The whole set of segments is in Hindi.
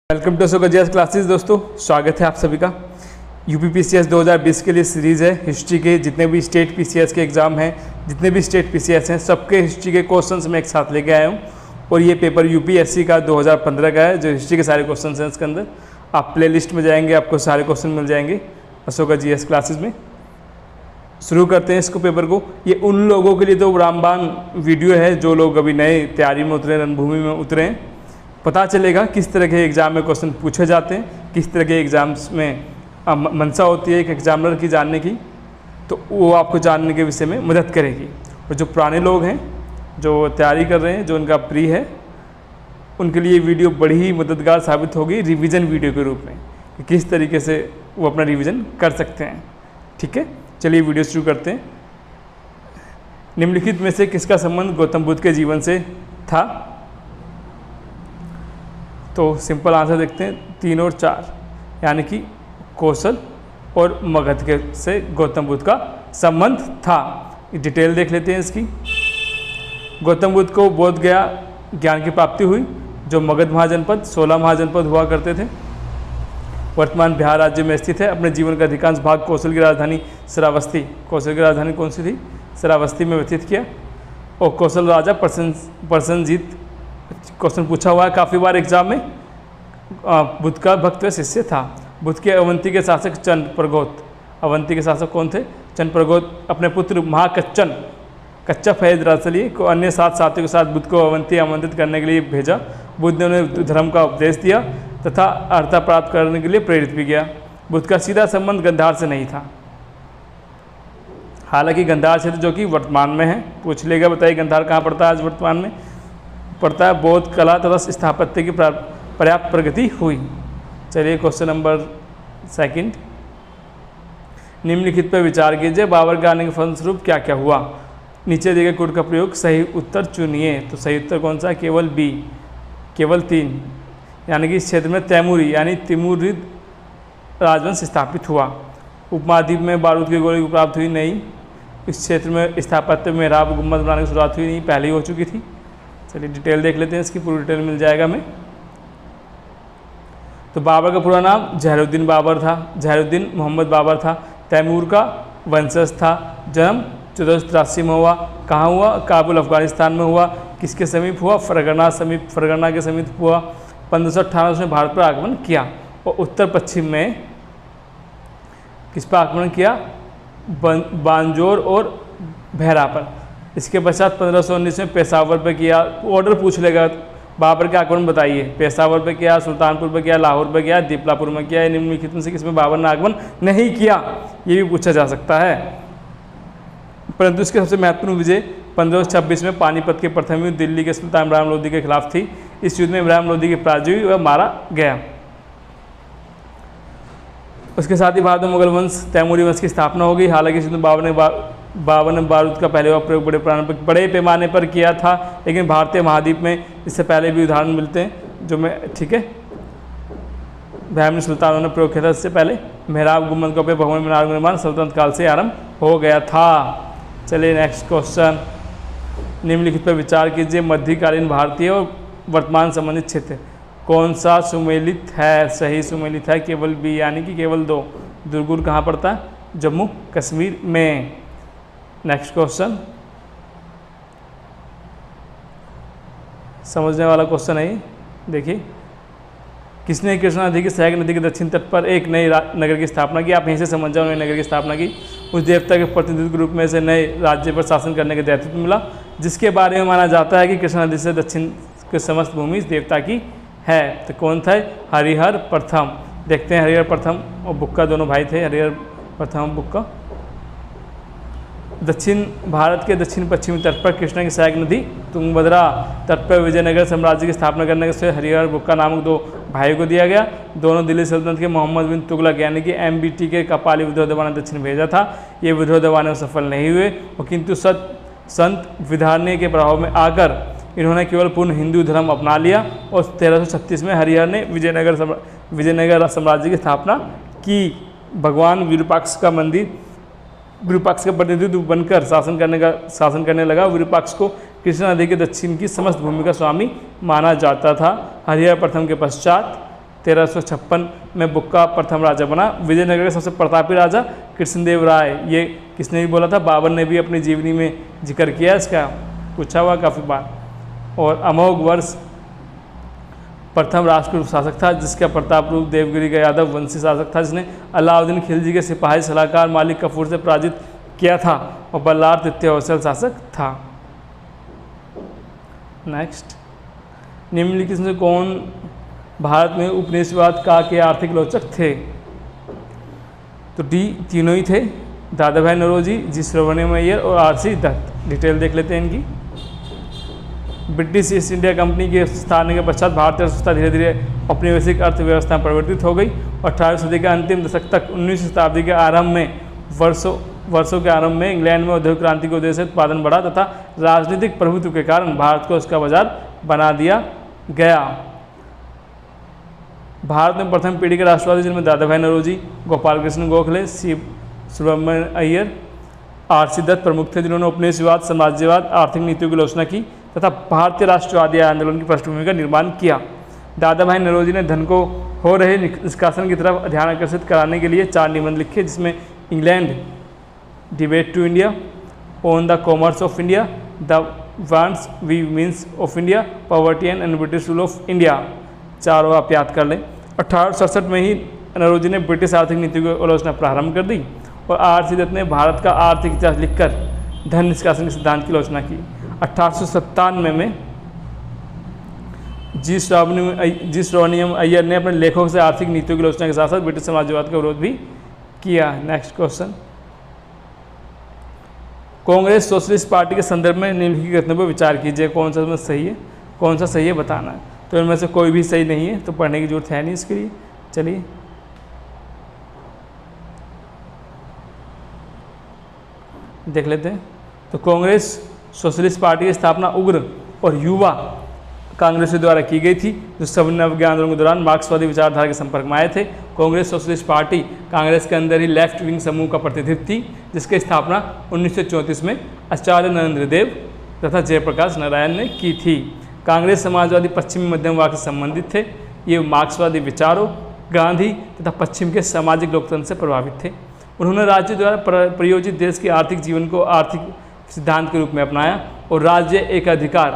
Welcome to Ashok GS classes. दोस्तों स्वागत है आप सभी का। यूपी पीसीएस 2020 के लिए सीरीज़ है हिस्ट्री के। जितने भी स्टेट पीसीएस के एग्ज़ाम हैं, जितने भी स्टेट पीसीएस हैं, सबके हिस्ट्री के क्वेश्चंस मैं एक साथ लेके आया हूँ। और ये पेपर यूपीएससी का 2015 का है, जो हिस्ट्री के सारे क्वेश्चन हैं इसके अंदर। आप प्ले लिस्ट में जाएंगे, आपको सारे क्वेश्चन मिल जाएंगे अशोक जीएस क्लासेज में। शुरू करते हैं इसको पेपर को। ये उन लोगों के लिए तो रामबाण वीडियो है जो लोग अभी नए तैयारी में उतरे, रणभूमि में उतरे हैं। पता चलेगा किस तरह के एग्ज़ाम में क्वेश्चन पूछे जाते हैं, किस तरह के एग्ज़ाम्स में मंशा होती है एक एग्जामिनर की जानने की, तो वो आपको जानने के विषय में मदद करेगी। और जो पुराने लोग हैं, जो तैयारी कर रहे हैं, जो उनका प्री है, उनके लिए वीडियो बड़ी ही मददगार साबित होगी रिवीजन वीडियो के रूप में, कि किस तरीके से वो अपना रिवीजन कर सकते हैं। ठीक है, चलिए वीडियो शुरू करते हैं। निम्नलिखित में से किसका संबंध गौतम बुद्ध के जीवन से था? तो सिंपल आंसर देखते हैं, 3 और 4, यानी कि कौशल और मगध के से गौतम बुद्ध का संबंध था। डिटेल देख लेते हैं इसकी। गौतम बुद्ध को बोध गया ज्ञान की प्राप्ति हुई, जो मगध महाजनपद 16 महाजनपद हुआ करते थे, वर्तमान बिहार राज्य में स्थित है। अपने जीवन का अधिकांश भाग कौशल की राजधानी श्रावस्ती, कौशल की राजधानी कौन सी थी? श्रावस्ती में व्यतीत किया। और कौशल राजा प्रसन्नजीत, क्वेश्चन पूछा हुआ है काफ़ी बार एग्जाम में, बुद्ध का भक्त व शिष्य था। बुद्ध के अवंती के शासक चंद प्रगोत, अवंती के शासक कौन थे? चंद प्रगोत अपने पुत्र महाकच्चन कच्चा फैज रासली को अन्य 7 साथियों के साथ बुद्ध को अवंती आमंत्रित करने के लिए भेजा। बुद्ध ने उन्हें धर्म का उपदेश दिया तथा अर्था प्राप्त करने के लिए प्रेरित भी किया। बुद्ध का सीधा संबंध गंधार से नहीं था। हालांकि गंधार क्षेत्र जो कि वर्तमान में है, पूछ लेगा, बताइए गंधार कहाँ पड़ता है? आज वर्तमान में पड़ता है। बौद्ध कला तथा स्थापत्य की पर्याप्त प्रगति हुई। चलिए क्वेश्चन नंबर 2। निम्नलिखित पर विचार कीजिए, बाबर के आने के फलस्वरूप क्या क्या हुआ? नीचे दिए गए कोड का प्रयोग सही उत्तर चुनिए। तो सही उत्तर कौन सा है? केवल बी, केवल 3, यानी कि इस क्षेत्र में तैमूरी यानी तिमुरिद राजवंश स्थापित हुआ। उपमहाद्वीप में बारूद की गोली प्राप्त हुई? नहीं। इस क्षेत्र में स्थापत्य में मेहराब गुम्बद बनाने की शुरुआत हुई? नहीं, पहले ही हो चुकी थी। चलिए डिटेल देख लेते हैं, इसकी पूरी डिटेल मिल जाएगा हमें। तो बाबर का पूरा नाम जहरुद्दीन बाबर था, जहरुद्दीन मोहम्मद बाबर था। तैमूर का वंशज था। जन्म 1483 में हुआ। कहाँ हुआ? काबुल अफगानिस्तान में हुआ। किसके समीप हुआ? फरगना के समीप हुआ। 1558 उसने भारत पर आक्रमण किया और उत्तर पश्चिम में किस पर आक्रमण किया? बांजोर और बहरा पर। इसके पश्चात 1519 में पेशावर पे किया। ऑर्डर पूछ लेगा, बाबर के आक्रमण बताइए। पेशावर पे किया, सुल्तानपुर पे किया, लाहौर पे किया, दीपलापुर में किया। निम्नलिखित में से किसमें बाबर ने आक्रमण नहीं किया? ये भी पूछा जा सकता है। परंतु इसके सबसे महत्वपूर्ण विजय 1526 में पानीपत के प्रथम युद्ध दिल्ली के सुल्तान इब्राहिम लोदी के खिलाफ थी। इस युद्ध में इब्राहिम लोदी की पराजय हुई, वह मारा गया। उसके साथ ही भारत में मुगल वंश तैमूरी वंश की स्थापना हो गई। हालांकि इस युद्ध में बाबर ने बारूद का पहले प्रयोग बड़े पैमाने पर किया था, लेकिन भारतीय महाद्वीप में इससे पहले भी उदाहरण मिलते हैं जो मैं, ठीक है, बहमनी सुल्तानों ने प्रयोग किया था। इससे पहले मेहराब गुम्बद का उपयोग भगवान मीनार का निर्माण सल्तनत काल से आरंभ हो गया था। चलिए नेक्स्ट क्वेश्चन। निम्नलिखित पर विचार कीजिए, मध्यकालीन भारतीय और वर्तमान संबंधित क्षेत्र कौन सा सुमेलित है? सही सुमेलित है, केवल बी, यानी कि केवल 2। दुर्गुर कहाँ पड़ता है? जम्मू कश्मीर में। नेक्स्ट क्वेश्चन, समझने वाला क्वेश्चन है। देखिए, किसने कृष्णा नदी की सहायक नदी के दक्षिण तट पर एक नई नगर की स्थापना की? आप यहीं से समझ जाओ, नई नगर की स्थापना की। उस देवता के प्रतिनिधित्व के रूप में से नए राज्य पर शासन करने का दायित्व मिला, जिसके बारे में माना जाता है कि कृष्णा नदी से दक्षिण की समस्त भूमि इस देवता की है। तो कौन था? हरिहर प्रथम। देखते हैं, हरिहर प्रथम और बुक्का दोनों भाई थे, हरिहर प्रथम और बुक्का। दक्षिण भारत के दक्षिण पश्चिमी तट पर कृष्णा की सहायक नदी तुंगभद्रा तट पर विजयनगर साम्राज्य की स्थापना करने से हरिहर बुक्का नामक 2 भाइयों को दिया गया। दोनों दिल्ली सल्तनत के मोहम्मद बिन तुगलक यानी कि MBT के कपाली विद्रोह दबाने दक्षिण भेजा था। ये विद्रोह दबाने में सफल नहीं हुए, और किंतु संत विधारण्य के प्रभाव में आकर इन्होंने केवल पूर्ण हिंदू धर्म अपना लिया। और 1336 में हरिहर ने विजयनगर साम्राज्य की स्थापना की। भगवान विरूपाक्ष का मंदिर, विरूपाक्ष का प्रतिनिधित्व बनकर शासन करने लगा। विरूपाक्ष को कृष्णा नदी के दक्षिण की समस्त भूमि का स्वामी माना जाता था। हरिहर प्रथम के पश्चात 1356 में बुक्का प्रथम राजा बना। विजयनगर के सबसे प्रतापी राजा कृष्णदेव राय, ये किसने भी बोला था, बाबर ने भी अपनी जीवनी में जिक्र किया, इसका पूछा हुआ काफ़ी बार। और अमोघ वर्ष प्रथम राष्ट्रकूट शासक था जिसका प्रताप रूप देवगिरी का यादव वंशी शासक था, जिसने अलाउद्दीन खिलजी के सिपाही सलाहकार मालिक कफूर से पराजित किया था, और बल्लार तृतीय होयसल शासक था। नेक्स्ट, निम्नलिखित में कौन भारत में उपनिवेशवाद का के आर्थिक आलोचक थे? तो डी तीनों ही थे, दादा भाई नौरोजी, जी सुब्रमण्यम अय्यर और आर.सी. दत्त। डिटेल देख लेते हैं इनकी। ब्रिटिश ईस्ट इंडिया कंपनी के स्थापना के पश्चात भारतीय अर्थव्यवस्था धीरे धीरे औपनिवेशिक अर्थव्यवस्था में परिवर्तित हो गई। 18वीं सदी के अंतिम दशक तक 19वीं शताब्दी के आरंभ में वर्षों के आरंभ में इंग्लैंड में औद्योगिक क्रांति के उद्देश्य से उत्पादन बढ़ा तथा राजनीतिक प्रभुत्व के कारण भारत को उसका बाजार बना दिया गया। भारत में प्रथम पीढ़ी के राष्ट्रवादी जिनमें दादा भाई नौरोजी, गोपाल कृष्ण गोखले, सी सुब्रमण्यम अय्यर, आर.सी. दत्त प्रमुख थे, जिन्होंने उपनिवेशवाद, साम्राज्यवाद, आर्थिक नीतियों की आलोचना की तथा भारतीय राष्ट्रवादी आंदोलन की पृष्ठभूमि का निर्माण किया। दादा भाई नौरोजी ने धन को हो रहे निष्कासन की तरफ ध्यान आकर्षित कराने के लिए 4 निबंध लिखे, जिसमें इंग्लैंड, डिबेट to India, on the commerce of India, the wants we means of India, poverty and British rule of India, चारों आप याद कर लें। 1867 में ही नौरोजी ने ब्रिटिश आर्थिक नीति की आलोचना प्रारंभ कर दी और आर.सी. दत्त ने भारत का आर्थिक इतिहास लिखकर धन निष्कासन के सिद्धांत की आलोचना की। 1897 में जी सुब्रमण्यम अय्यर ने अपने लेखों से आर्थिक नीतियों की आलोचना के साथ साथ ब्रिटिश साम्राज्यवाद का विरोध भी किया। Next question, Congress socialist party के संदर्भ में निम्नलिखित कथनों पर विचार कीजिए, कौन सा इसमें सही है, कौन सा सही है बताना है। तो इनमें से कोई भी सही नहीं है, तो पढ़ने की जरूरत है नहीं इसके लिए। चलिए देख लेते हैं। तो कांग्रेस सोशलिस्ट पार्टी की स्थापना उग्र और युवा कांग्रेस द्वारा की गई थी, जो सवर्ण अवज्ञा आंदोलन के दौरान मार्क्सवादी विचारधारा के संपर्क में आए थे। कांग्रेस सोशलिस्ट पार्टी कांग्रेस के अंदर ही लेफ्ट विंग समूह का प्रतिनिधित्व थी, जिसकी स्थापना 1934 में आचार्य नरेंद्र देव तथा जयप्रकाश नारायण ने की थी। कांग्रेस समाजवादी पश्चिमी मध्यमवर्ग से संबंधित थे। ये मार्क्सवादी विचारों, गांधी तथा पश्चिम के सामाजिक लोकतंत्र से प्रभावित थे। उन्होंने राज्य द्वारा प्रयोजित देश के आर्थिक जीवन को आर्थिक सिद्धांत के रूप में अपनाया और राज्य एक अधिकार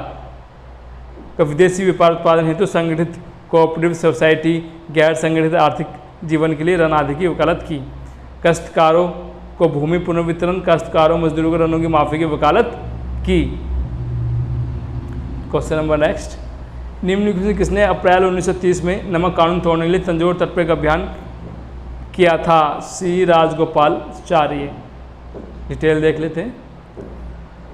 का विदेशी व्यापार उत्पादन हेतु संगठित कोऑपरेटिव सोसाइटी, गैर संगठित आर्थिक जीवन के लिए ऋण आदि की वकालत की। काश्तकारों को भूमि पुनर्वितरण, काश्तकारों मजदूरों को ऋणों की माफी की वकालत की। क्वेश्चन नंबर नेक्स्ट, निम्नलिखित में किसने अप्रैल 1930 में नमक कानून तोड़ने के लिए तंजौर तट पर अभियान किया था? सी राजगोपालाचार्य। डिटेल देख लेते हैं।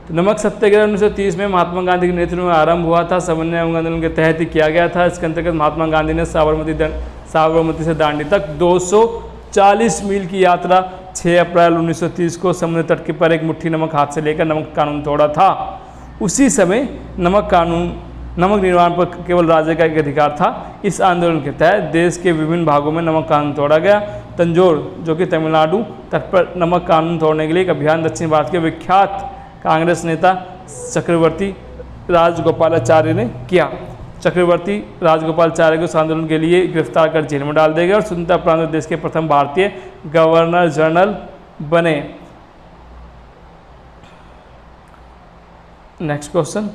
तो नमक सत्याग्रह 1930 में महात्मा गांधी के नेतृत्व में आरंभ हुआ था, सवर्ण आंदोलन के तहत ही किया गया था। इसके अंतर्गत महात्मा गांधी ने साबरमती से दांडी तक 240 मील की यात्रा 6 अप्रैल 1930 को समुद्र तट के पर एक मुट्ठी नमक हाथ से लेकर नमक कानून तोड़ा था। उसी समय नमक निर्माण पर केवल राज्य का एक अधिकार था। इस आंदोलन के तहत देश के विभिन्न भागों में नमक कानून तोड़ा गया। तंजौर, जो कि तमिलनाडु तट पर नमक कानून तोड़ने के लिए एक अभियान दक्षिण भारत के विख्यात कांग्रेस नेता चक्रवर्ती राजगोपालाचार्य ने किया। चक्रवर्ती राजगोपालाचार्य को इस आंदोलन के लिए गिरफ्तार कर जेल में डाल दिया गया और स्वतंत्रता प्रांत देश के प्रथम भारतीय गवर्नर जनरल बने। नेक्स्ट क्वेश्चन,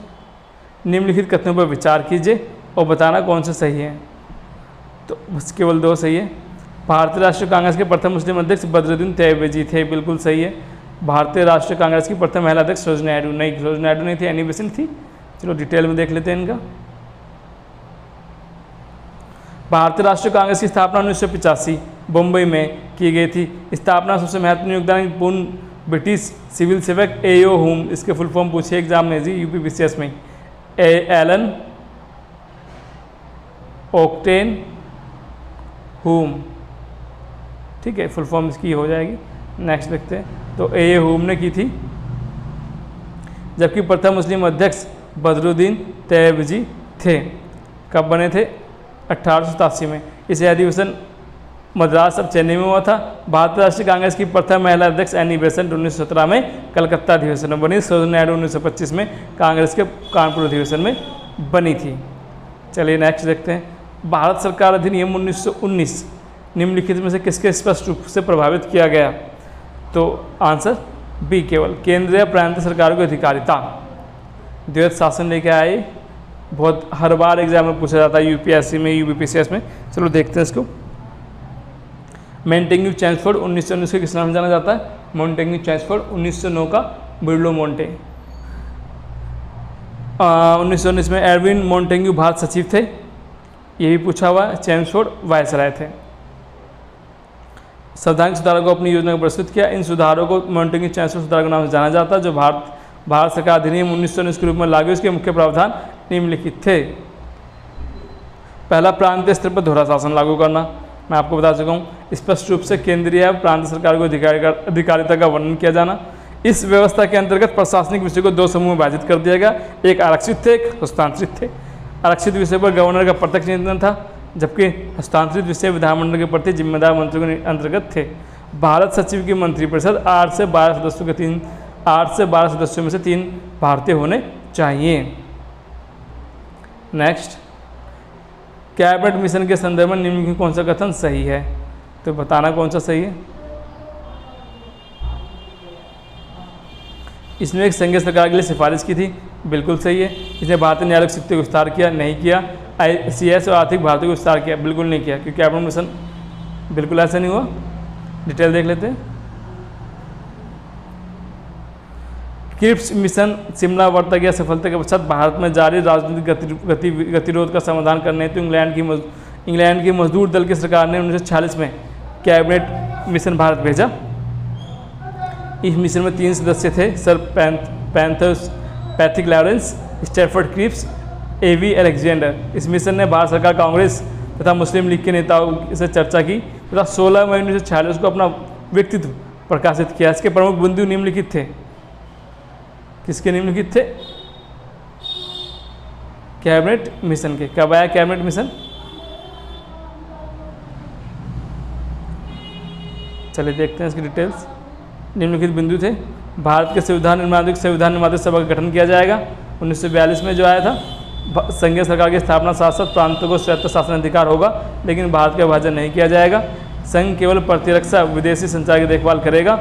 निम्नलिखित कथनों पर विचार कीजिए और बताना कौन सा सही है। तो बस केवल 2 सही है। भारतीय राष्ट्रीय कांग्रेस के प्रथम मुस्लिम अध्यक्ष बद्रुद्दीन तैयबजी थे, बिल्कुल सही है। भारतीय राष्ट्रीय कांग्रेस की प्रथम महिला अध्यक्ष सरोजिनी नायडू, नहीं सरोजिनी नायडू नहीं थी, एनी बेसेंट थी। चलो डिटेल में देख लेते हैं इनका। भारतीय राष्ट्रीय कांग्रेस की स्थापना 1985 मुंबई में की गई थी। स्थापना सबसे महत्वपूर्ण योगदान ब्रिटिश सिविल सेवक एओ हुम, इसके फुल फॉर्म पूछे एग्जाम में जी यूपीपीसीएस में, एलन ओक्टेन हुम, ठीक है, फुल फॉर्म इसकी हो जाएगी। नेक्स्ट देखते हैं। तो ए हुम ने की थी, जबकि प्रथम मुस्लिम अध्यक्ष बदरुद्दीन तैयबजी थे। कब बने थे? 1887 में। इस अधिवेशन मद्रास अब चेन्नई में हुआ था। भारतीय राष्ट्रीय कांग्रेस की प्रथम महिला अध्यक्ष एनी बेसेंट 1917 में कलकत्ता अधिवेशन में बनी। सरोजिनी नायडू 1925 में कांग्रेस के कानपुर अधिवेशन में बनी थी। चलिए नेक्स्ट देखते हैं। भारत सरकार अधिनियम 1919 निम्नलिखित में से किसके स्पष्ट रूप से प्रभावित किया गया? तो आंसर बी, केवल केंद्र या प्रांतीय सरकारों की अधिकारिता। द्वैध शासन लेके आए, बहुत हर बार एग्जाम में पूछा जाता है, यूपीएससी में, यूपीपीसीएस में। चलो देखते हैं इसको। मॉन्टेग्यू चैम्सफोर्ड 1919 को किस नाम से जाना जाता है? मॉन्टेग्यू चैम्सफोर्ड 1909 का बिरलो मोंटे। 1919 में एडविन मॉन्टेग्यू भारत सचिव थे, ये भी पूछा हुआ है। चैम्सफोर्ड वायसराय थे। संवैधानिक सुधारों को अपनी योजना को प्रस्तुत किया। इन सुधारों को मॉन्टेग्यू चैम्सफोर्ड सुधार के नाम से जाना जाता है, जो भारत सरकार अधिनियम 1919 के रूप में लागू। इसके मुख्य प्रावधान निम्नलिखित थे। पहला, प्रांतीय स्तर पर दोहरा शासन लागू करना। मैं आपको बता चुका हूँ, स्पष्ट रूप से केंद्रीय या प्रांतीय सरकार को अधिकारिता का वर्णन किया जाना। इस व्यवस्था के अंतर्गत प्रशासनिक विषय को दो समूह में विभाजित कर दिया गया, एक आरक्षित थे, एक हस्तांतरित थे। आरक्षित विषय पर गवर्नर का प्रत्यक्ष नियंत्रण था, जबकि हस्तांतरित विषय विधानमंडल के प्रति जिम्मेदार मंत्रियों के अंतर्गत थे। भारत सचिव की मंत्रिपरिषद 8 से 12 सदस्यों में से 3 भारतीय होने चाहिए। नेक्स्ट, कैबिनेट मिशन के संदर्भ में निम्नलिखित कौन सा कथन सही है? तो बताना कौन सा सही है। इसने एक संघीय सरकार के लिए सिफारिश की थी, बिल्कुल सही है। इसने भारतीय न्यायालय की शक्ति को विस्तार किया, नहीं किया। ICS और आर्थिक भारतीय को विस्तार किया, बिल्कुल नहीं किया, क्योंकि कैबिनेट मिशन बिल्कुल ऐसा नहीं हुआ। डिटेल देख लेते हैं। क्रिप्स मिशन शिमला वार्ता की सफलता के पश्चात भारत में जारी राजनीतिक गतिरोध का समाधान करने हेतु इंग्लैंड की मजदूर दल की सरकार ने 1946 में कैबिनेट मिशन भारत भेजा। इस मिशन में 3 सदस्य थे, sir Pethick Lawrence, Stafford Cripps, AV Alexander. इस मिशन ने भारत सरकार, कांग्रेस तथा मुस्लिम लीग के नेताओं से चर्चा की तथा 16 मई 1946 को अपना व्यक्तित्व प्रकाशित किया। इसके प्रमुख बिंदु निम्नलिखित थे। किसके निम्नलिखित थे? कैबिनेट मिशन के। कब आया कैबिनेट मिशन? चलिए देखते हैं इसकी डिटेल्स। निम्नलिखित बिंदु थे। भारत के संविधान निर्माता सभा का गठन किया जाएगा। 1942 में जो आया था। संघीय सरकार की स्थापना साथ साथ प्रांतों को स्वायत्त शासन अधिकार होगा, लेकिन भारत का विभाजन नहीं किया जाएगा। संघ केवल प्रतिरक्षा विदेशी संचार की देखभाल करेगा।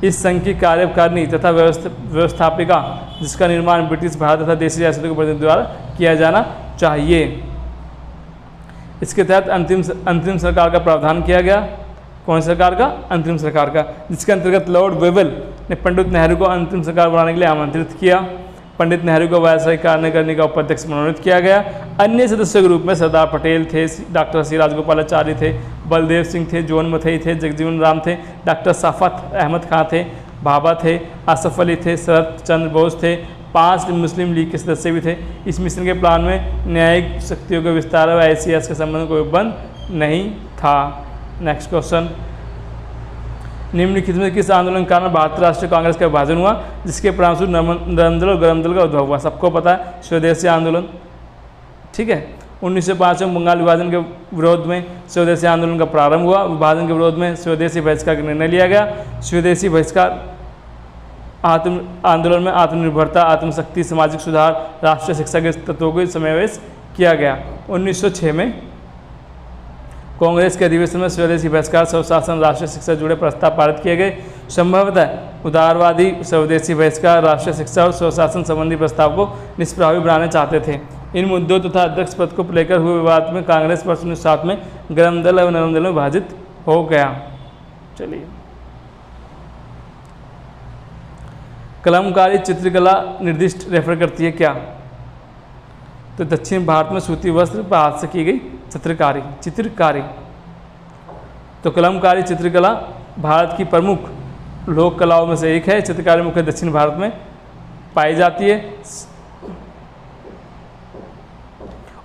इस संघ की कार्यकारिणी तथा व्यवस्थापिका, जिसका निर्माण ब्रिटिश भारत तथा देशी रियासतों के प्रतिनिधि द्वारा किया जाना चाहिए। इसके तहत अंतरिम सरकार का प्रावधान किया गया। कौन सरकार का? अंतरिम सरकार का, जिसके अंतर्गत लॉर्ड वेवेल ने पंडित नेहरू को अंतरिम सरकार बनाने के लिए आमंत्रित किया। पंडित नेहरू को वायसराय कार्यकारिणी का उपाध्यक्ष मनोनीत किया गया। अन्य सदस्यों के रूप में सरदार पटेल थे, डॉक्टर सी राजगोपालाचारी थे, बलदेव सिंह थे, जॉन मथई थे, जगजीवन राम थे, डॉक्टर साफत अहमद खां थे, भाभा थे, आसफ अली थे, शरद चंद्र बोस थे। 5 मुस्लिम लीग के सदस्य भी थे। इस मिशन के प्लान में न्यायिक शक्तियों के विस्तार और ICS के संबंध कोई बंद नहीं था। नेक्स्ट क्वेश्चन, निम्नलिखित में किस आंदोलन के कारण भारतीय राष्ट्रीय कांग्रेस का विभाजन हुआ, जिसके परिणामस्वरूप नरम दल और गरम दल का उद्भव हुआ? सबको पता है, स्वदेशी आंदोलन। ठीक है, 1905 में बंगाल विभाजन के विरोध में स्वदेशी आंदोलन का प्रारंभ हुआ। विभाजन के विरोध में स्वदेशी बहिष्कार का निर्णय लिया गया। स्वदेशी बहिष्कार आंदोलन में आत्मनिर्भरता, आत्मशक्ति, सामाजिक सुधार, राष्ट्रीय शिक्षा के तत्वों को समावेश किया गया। 1906 में कांग्रेस के अधिवेशन में स्वदेशी बहिष्कार, स्वशासन, राष्ट्रीय शिक्षा से जुड़े प्रस्ताव पारित किए गए। संभवतः उदारवादी स्वदेशी बहिष्कार, राष्ट्रीय शिक्षा और स्वशासन संबंधी प्रस्ताव को निष्प्रभावी बनाना चाहते थे। इन मुद्दों तथा अध्यक्ष पद को लेकर हुए विवाद में कांग्रेस वर्ष 1907 में गरम दल और नरम दल में विभाजित हो गया। चलिए, कलमकारी चित्रकला निर्दिष्ट रेफर करती है क्या? तो दक्षिण भारत में सूती वस्त्र पर हाथ से की गई चित्रकारी। तो कलमकारी चित्रकला भारत की प्रमुख लोक कलाओं में से एक है। चित्रकारी मुख्य दक्षिण भारत में पाई जाती है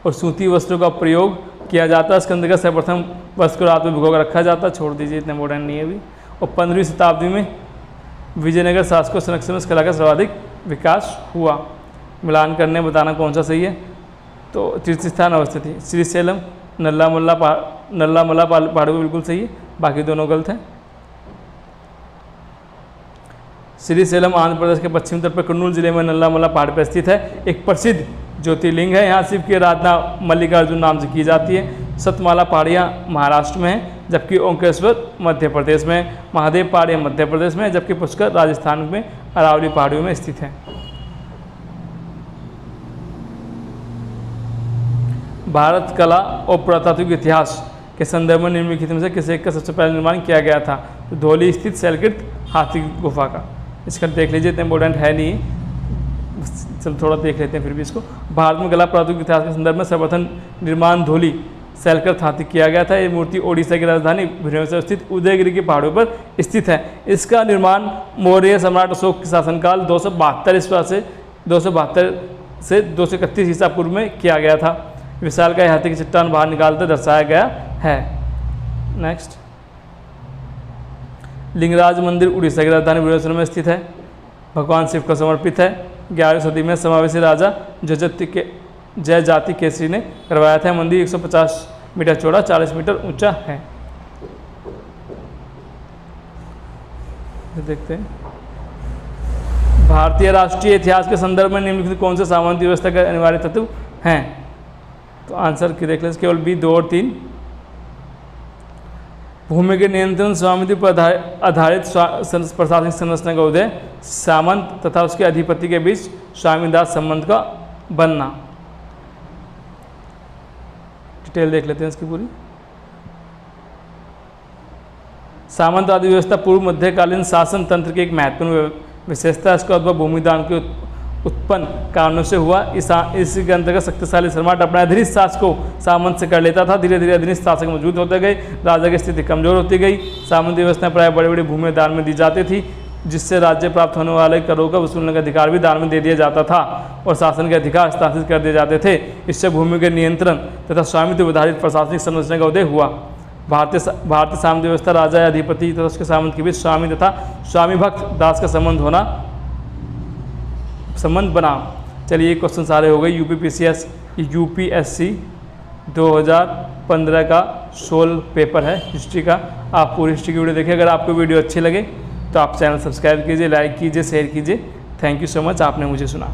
और सूती वस्त्रों का प्रयोग किया जाता है। इसके अंतर्गत सर्वप्रथम वस्त्र को रात में भिगो कर रखा जाता है। छोड़ दीजिए, इतने मॉडर्न नहीं है अभी। और 15वीं शताब्दी में विजयनगर शासकों संरक्षण में इस कला का सर्वाधिक विकास हुआ। मिलान करने बताना कौन सा सही है। तो तीर्थ स्थान अवस्थित थी श्रीशैलम, नल्लामल्ला पहाड़ों पर बिल्कुल सही है, बाकी दोनों गलत हैं। श्रीशैलम आंध्र प्रदेश के पश्चिमी तट पर कर्नूल जिले में नल्लामल्ला पहाड़ पर स्थित है। एक प्रसिद्ध ज्योतिर्लिंग है। यहाँ शिव की आराधना मल्लिकार्जुन नाम से की जाती है। सतमाला पहाड़ियाँ महाराष्ट्र में हैं, जबकि ओंकारेश्वर मध्य प्रदेश में है। महादेव पहाड़ियाँ मध्य प्रदेश में है, जबकि पुष्कर राजस्थान में अरावली पहाड़ियों में स्थित है। भारत कला और पुरातात्विक इतिहास के संदर्भ में निम्नलिखित में से किसी एक का सबसे पहले निर्माण किया गया था? तो धौली स्थित शैलकृत हाथी गुफा का। इसका देख लीजिए, इतना इंपॉर्टेंट है नहीं, चलो थोड़ा देख लेते हैं फिर भी इसको। भारत में कला पुरातात्विक इतिहास के संदर्भ में सर्वप्रथम निर्माण धौली शैलकृत हाथी किया गया था। ये मूर्ति ओडिशा की राजधानी भुवनेश्वर स्थित उदयगिरी के पहाड़ों पर स्थित है। इसका निर्माण मौर्य सम्राट अशोक के शासनकाल 272 ईस्वी से 231 ईसा पूर्व में किया गया था। विशालकाय हाथी की चट्टान बाहर निकालकर दर्शाया गया है। नेक्स्ट, लिंगराज मंदिर उड़ीसा की राजधानी भुवनेश्वर में स्थित है। भगवान शिव को समर्पित है। 11वीं सदी में समावेशी राजा जयजाति केसरी ने करवाया था। मंदिर 150 मीटर चौड़ा 40 मीटर ऊंचा है। देखते हैं, भारतीय राष्ट्रीय इतिहास के संदर्भ में निम्नलिखित कौन से सामंती व्यवस्था के अनिवार्य तत्व हैं? तो आंसर की देख लें, केवल बी, 2 और 3। भूमि के नियंत्रण स्वामित्व पर आधारित प्रशासनिक संरचना का उदय, सामंत तथा उसके अधिपति के बीच स्वामीदास संबंध का बनना। डिटेल देख लेते हैं इसकी पूरी। सामंतवादी व्यवस्था पूर्व मध्यकालीन शासन तंत्र की एक महत्वपूर्ण विशेषता। इसका उद्भव भूमिदान के उत्पन्न कारणों से हुआ। इसके अंतर्गत शक्तिशाली सम्राट अपने अधीनस्थ शासक को सामंत से कर लेता था। धीरे धीरे अधीनस्थ शासक मजबूत होते गए, राजा की स्थिति कमजोर होती गई। सामंती व्यवस्था प्राय बड़ी बड़ी भूमि दान में दी जाती थी, जिससे राज्य प्राप्त होने वाले करों का वसूलने का अधिकार भी दान में दे दिया जाता था और शासन के अधिकार हस्तांतरित कर दिए जाते थे। इससे भूमि के नियंत्रण तथा स्वामित्व आधारित प्रशासनिक संरचना का उदय हुआ। भारतीय सामंत व्यवस्था राजा या अधिपति तथा उसके सामंत के बीच स्वामी तथा स्वामी भक्त दास का संबंध बना। चलिए, क्वेश्चन सारे हो गए। यूपीएससी 2015 का 16 पेपर है हिस्ट्री का। आप पूरी हिस्ट्री की वीडियो देखिए। अगर आपको वीडियो अच्छी लगे तो आप चैनल सब्सक्राइब कीजिए, लाइक कीजिए, शेयर कीजिए। थैंक यू सो मच, आपने मुझे सुना।